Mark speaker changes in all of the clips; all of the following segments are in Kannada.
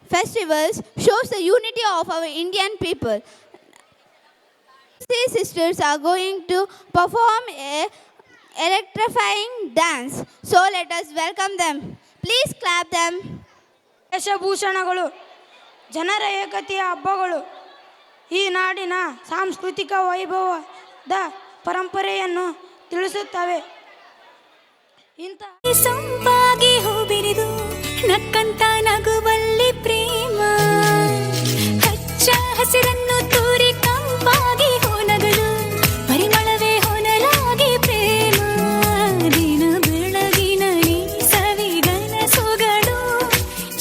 Speaker 1: festivals shows the unity of our Indian people. These sisters are going to perform a electrifying dance. So let us welcome them. Please clap them.
Speaker 2: ವೇಷಭೂಷಣಗಳು ಜನರ ಏಕತೆಯ ಹಬ್ಬಗಳು ಈ ನಾಡಿನ ಸಾಂಸ್ಕೃತಿಕ ವೈಭವದ ಪರಂಪರೆಯನ್ನು ತಿಳಿಸುತ್ತವೆ. ಇಂಥ
Speaker 3: ಸಂಪಾಗಿ ಹೂಬಿರಿದು ನಕ್ಕಂತ ನಗುವಲ್ಲಿ ಪ್ರೇಮ ಹಚ್ಚ ಹಸಿರನ್ನು ತೂರಿ ಕಂಪಾಗಿ ಹೊನಗಳು ಪರಿಮಳವೇ ಹೊನಲಾಗಿ ಪ್ರೇಮ ದಿನ ಬೆಳಗಿನ ಈ ಸವಿಗನಸುಗಳು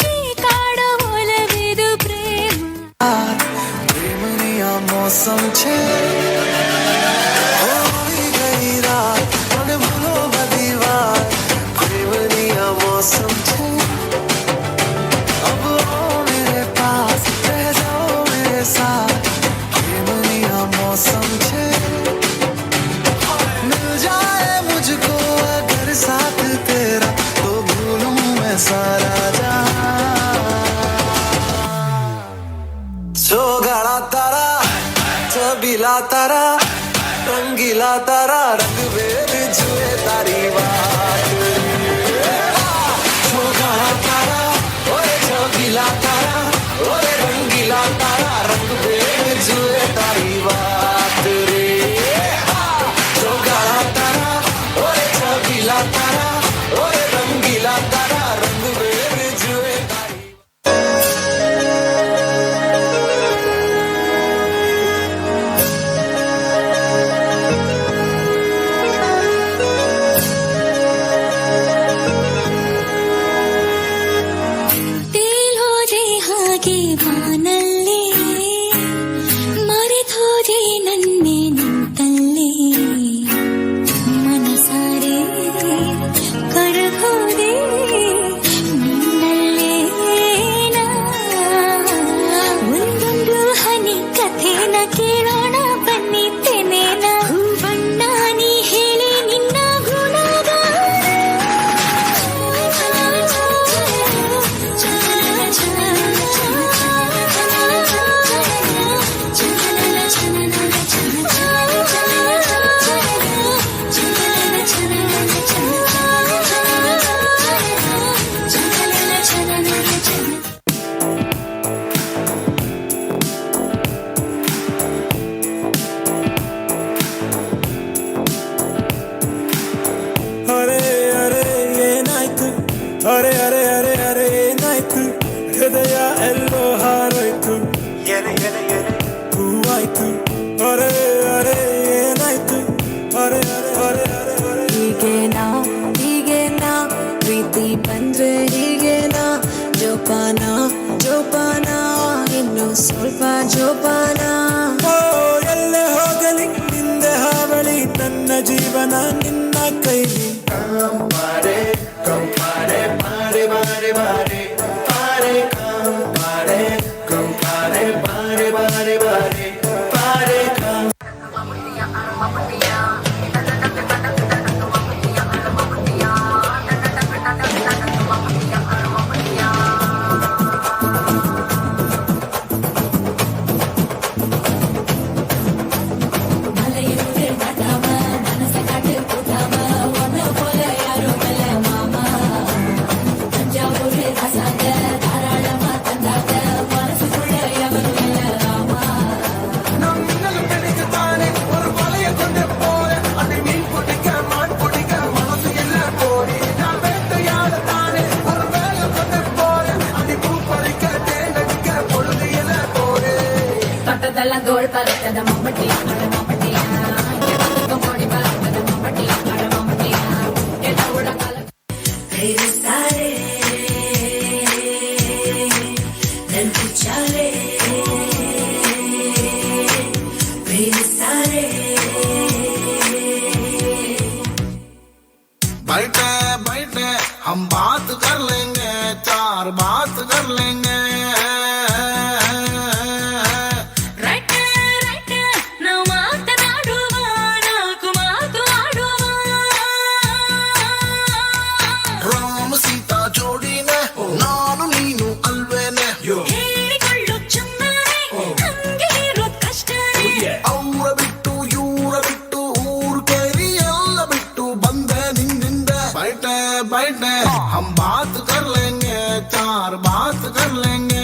Speaker 3: ಚೀಕಾಡ ಒಲವಿದು ಪ್ರೇಮ
Speaker 4: ಪ್ರೇಮನಿಯ ಮೌಸಮ್ ಛೇ ಹೋಗಿ ಗई रात मन भूलो बदीवार प्रेमनिया मौसम छे अब आओ मेरे पास रह जाओ मेरे साथ प्रेमनिया मौसम छे मिल जाए मुझको अगर साथ तेरा तो भूलूं मैं सारा जहां सोगड़ा तारा छबीला तारा रंगीला तारा रंग वेद जुए तारी बात सोगड़ा तारा ओए छबीला तारा ओए रंगीला तारा रंग वेद जुए तारी बात रे सोगड़ा तारा ओए छबीला तारा ओए रंगीला तारा रंग वेद जुए तारी
Speaker 3: ತೇಲೋದೆ ಹಾಗೆ ಬಾನಲ್ಲಿ ಮರೆತೋದೆ ನನ್ನೆ ನಿಂತಲ್ಲಿ ಮನಸಾರೆ ಕರಗೋದೆ ನಿನ್ನಲ್ಲೇ ನಾ. ಒಂದೊಂದು ಹನಿ ಕಥೆನ ಕೇಳೋಣ ಬನ್ನಿದ್ದೇನೆ ನಾ ಬಣ್ಣ ನೀ ಹೇಳಿ ನಿನ್ನ
Speaker 5: ಅರೆ ಅರೆ ಏನಾಯ್ತು ಅರೆ ಅರೆ ಅರೆ ಅರೆ ಏನಾಯ್ತು ಹೃದಯ ಎಲ್ಲೋ ಹಾರೋಯ್ತು ಎರೆ ಎರೆ ಎರೆ ಹೂವಾಯ್ತು ಅರೆ ಅರೆ ಏನಾಯ್ತು ಅರೆ ಅರೆ ಅರೆ ಅರೆ ಅರೆ
Speaker 6: ಹೀಗೇನಾ ಪ್ರೀತಿ ಬಂದ್ರೆ ಹೀಗೇನಾ ಜೋಪಾನ ಜೋಪಾನ ಇನ್ನು ಸ್ವಲ್ಪ ಜೋಪಾನ
Speaker 5: ಓ ಎಲ್ಲೇ ಹೋಗಲಿ ನಿಂದೆ ಹಾವಳಿ ನನ್ನ ಜೀವನ ನಿನ್ನ ಕೈಲಿ ಕಂಪಾರೆ ಕಂಪಾರೆ ಬಾರೆ ಬಾರೆ ಬಾರೆ ಪಾರೆ ಕಂಪಾರೆ ಕಂಪಾರೆ ಬಾರೆ ಬಾರೆ ಬಾರೆ ಪಾರೆ ಕಂ
Speaker 3: தோல் பறக்கத மம்மட்டியா மம்மட்டியா மோடி பறக்கத மம்மட்டியா மம்மட்டியா எதோட கால சாரே நெஞ்சு சாலே சாரே
Speaker 4: बैठे बैठे हम बात कर लेंगे चार बात कर लेंगे राम सीता जोड़ी
Speaker 7: बैठे हम बात कर लेंगे, 4 बात कर लेंगे.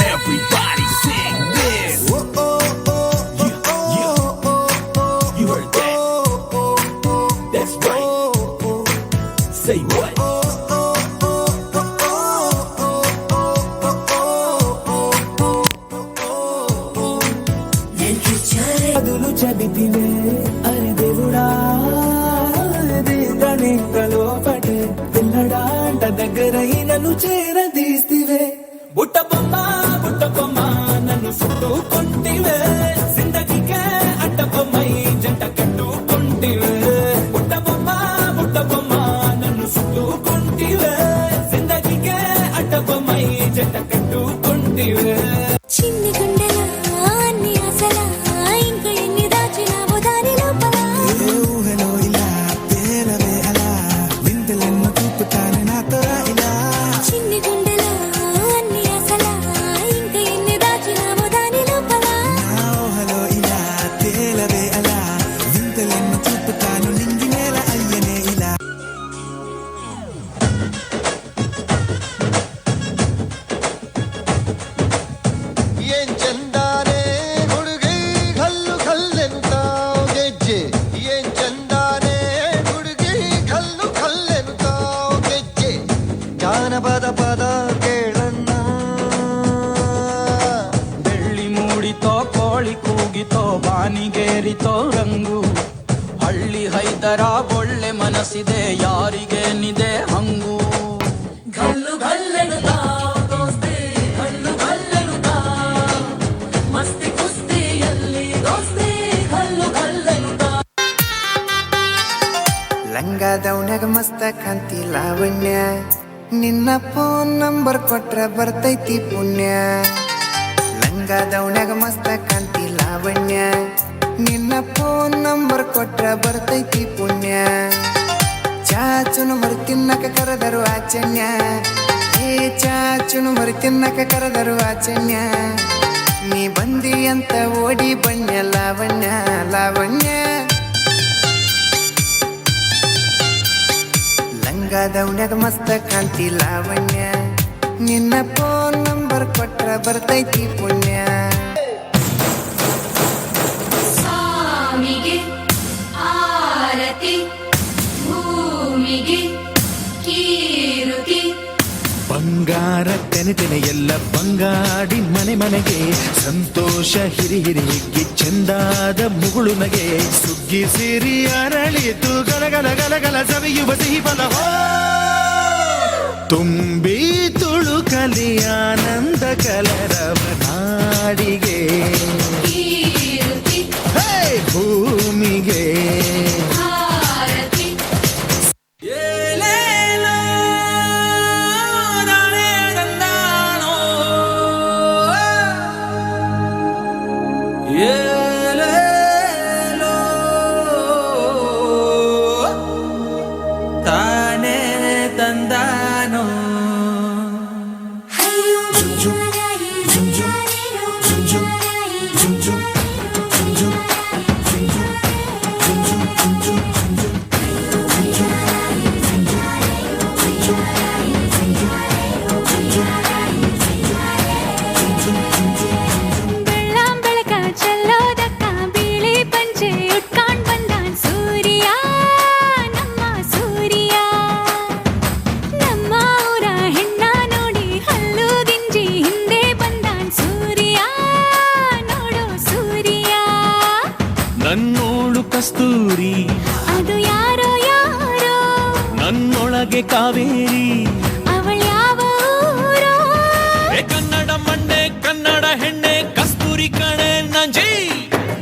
Speaker 5: Everybody sing this. You heard that? That's right. Say what? చదువులు చదివితివే అరి దేవుడా దీంతలో పటే పిల్లడాంట దగ్గరై నన్ను చేరదీస్తివే బుట్ట బొమ్మ నన్ను చుట్టుకుంటివే జిందగీకే అడ్డ బొమ్మై జంట కట్టుకుంటివే బుట్ట బొమ్మ నన్ను చుట్టుకుంటివే జిందగీకే అడ్డ బొమ్మై జంట కట్టుకుంటివే
Speaker 6: చిన్ని గుండెల అన్ని ఆశల ఇంకా ఎన్ని దాచినావో దాని లోపల
Speaker 5: ఊహలో ఇలా తేలవే అలా వింతలెన్నో చూపుతాను నాతో ఇలా
Speaker 6: చిన్ని గుండెల అన్ని ఆశల ఇంకా ఎన్ని దాచినావో దాని లోపల
Speaker 5: నా ఊహలో ఇలా తేలవే అలా వింతలెన్నో చూపుతాను నింగి నేల అయ్యనే ఇలా
Speaker 8: ಏನ್ ಚಂದಾನೆ ಹುಡುಗಿ ಕಲ್ಲು ಕಲ್ಲೆನುತ್ತಾವ್ ಗೆಜ್ಜೆ ಏನ್ ಚಂದಾನೆ ಹುಡುಗಿ ಕಲ್ಲು ಕಲ್ಲೆನುತ್ತಾವ್ ಗೆಜ್ಜೆ ಜಾನಪದ ಪದ ಕೇಳಣ್ಣ
Speaker 9: ಬೆಳ್ಳಿ ಮೂಡಿತೋ ಕೋಳಿ ಕೂಗಿತೋ ಬಾನಿಗೇರಿತೋ ರಂಗು ಹಳ್ಳಿ ಹೈದರ ಒಳ್ಳೆ ಮನಸ್ಸಿದೆ ಯಾರಿಗೇನಿದೆ ಹಂಗು
Speaker 3: ಗಲ್ಲು ಗಲ್ಲೆನುತ್ತಾ ದೋಸ್ತಿ ಗಲ್ಲು ಗಲ್ಲೆನುತ್ತಾ ಮಸ್ತಿ ಕುಸ್ತಿಯಲ್ಲಿ ದೋಸ್ತಿ ಗಲ್ಲು ಗಲ್ಲೆನುತ್ತಾ
Speaker 10: ಲಂಗಾದವನ್ಯಾಗ ಮಸ್ತ ಕಾಂತಿ ಲಾವಣ್ಯ ನಿನ್ನ ಫೋನ್ ನಂಬರ್ ಕೊಟ್ರ ಬರ್ತೈತಿ ಪುಣ್ಯ ಲಂಗಾದವನ್ಯಾಗ ಮಸ್ತ ಕಾಂತಿ ಲಾವಣ್ಯ ನಿನ್ನ ಫೋನ್ ನಂಬರ್ ಕೊಟ್ರ ಬರ್ತೈತಿ ಪುಣ್ಯ ಚಾಚುನು ಮರಿ ತಿನ್ನಕ ಕರೆದರು ಆಚನ್ಯ ಏ ಚಾಚುನು ಮರಿ ತಿನ್ನಕ ಕರೆದರು ಆಚನ್ಯ ನೀ ಬಂದಿ ಅಂತ ಓಡಿ ಬಣ್ಣ ಲಾವಣ್ಯ ಲಾವಣ್ಯ ಲಂಗಾದವನ್ಯಾಗ ಮಸ್ತ ಕಾಂತಿ ಲಾವಣ್ಯ ನಿನ್ನ ಫೋನ್ ನಂಬರ್ ಕೊಟ್ರ ಬರ್ತೈತಿ ಪುಣ್ಯ
Speaker 3: ಸ್ವಾಮಿಗೆ ಆರತಿ ಭೂಮಿಗೆ ಕೀರುತಿ
Speaker 5: ಬಂಗಾರ ತೆನೆ ಎಲ್ಲ ಬಂಗಾಡಿ ಮನೆಗೆ ಸಂತೋಷ ಹಿರಿಹಿರಿಗಿ ಚೆಂದಾದ ಮುಗುಳು ನಗೆ ಸುಗ್ಗಿ ಸಿರಿ ಅರಳಿತು ಗಲಗಲ ಸವಿಯುವ ಸಿಹಿ ಫಲ ತುಂಬಿ ತುಳುಕಲಿ ಆನಂದ ಕಲರವ ನಾಡಿಗೆ
Speaker 3: ಕೀರುತಿ
Speaker 5: ಹೇ ಭೂಮಿಗೆ
Speaker 3: ಆರತಿ
Speaker 9: ತಾನೇ ತಂದಾನೋ
Speaker 6: ಬೆಳ್ಳಾಂ ಬೆಳಕ ಚೆಲ್ಲೋದಕ್ಕ ಬಿಳಿ ಪಂಚೆ ಉಟ್ಕೊಂಡ್ ಬಂದಾನ್ ಸೂರ್ಯ ನಮ್ಮ ಸೂರ್ಯ ನಮ್ಮ ಊರ ಹೆಣ್ಣ ನೋಡಿ ಹಲ್ಲು ಗಿಂಜಿ ಹಿಂದೆ ಬಂದಾನ್ ಸೂರ್ಯ ನೋಡು ಸೂರ್ಯ
Speaker 5: ನನ್ನೋಳು ಕಸ್ತೂರಿ
Speaker 6: ಅದು ಯಾರೋ ಯಾರೋ
Speaker 5: ನನ್ನೊಳಗೆ ಕಾವೇರಿ
Speaker 6: ಅವಳ ಯಾವ ಊರೋ
Speaker 5: ಕನ್ನಡ ಮಂಡೆ ಕನ್ನಡ ಹೆಣ್ಣೆ ಕಸ್ತೂರಿ ಕಣೆ ನಂಜಿ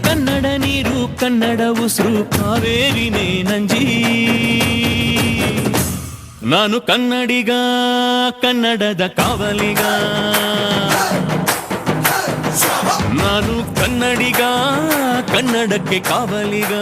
Speaker 5: ಕನ್ನಡ ನೀರು ಕನ್ನಡ ಉಸಿರು ಕಾವೇರಿನೇ ನಂಜಿ ನಾನು ಕನ್ನಡಿಗ ಕನ್ನಡದ ಕಾವಲಿಗ ನಾನು ಕನ್ನಡಿಗ ಕನ್ನಡಕ್ಕೆ ಕಾವಲಿಗ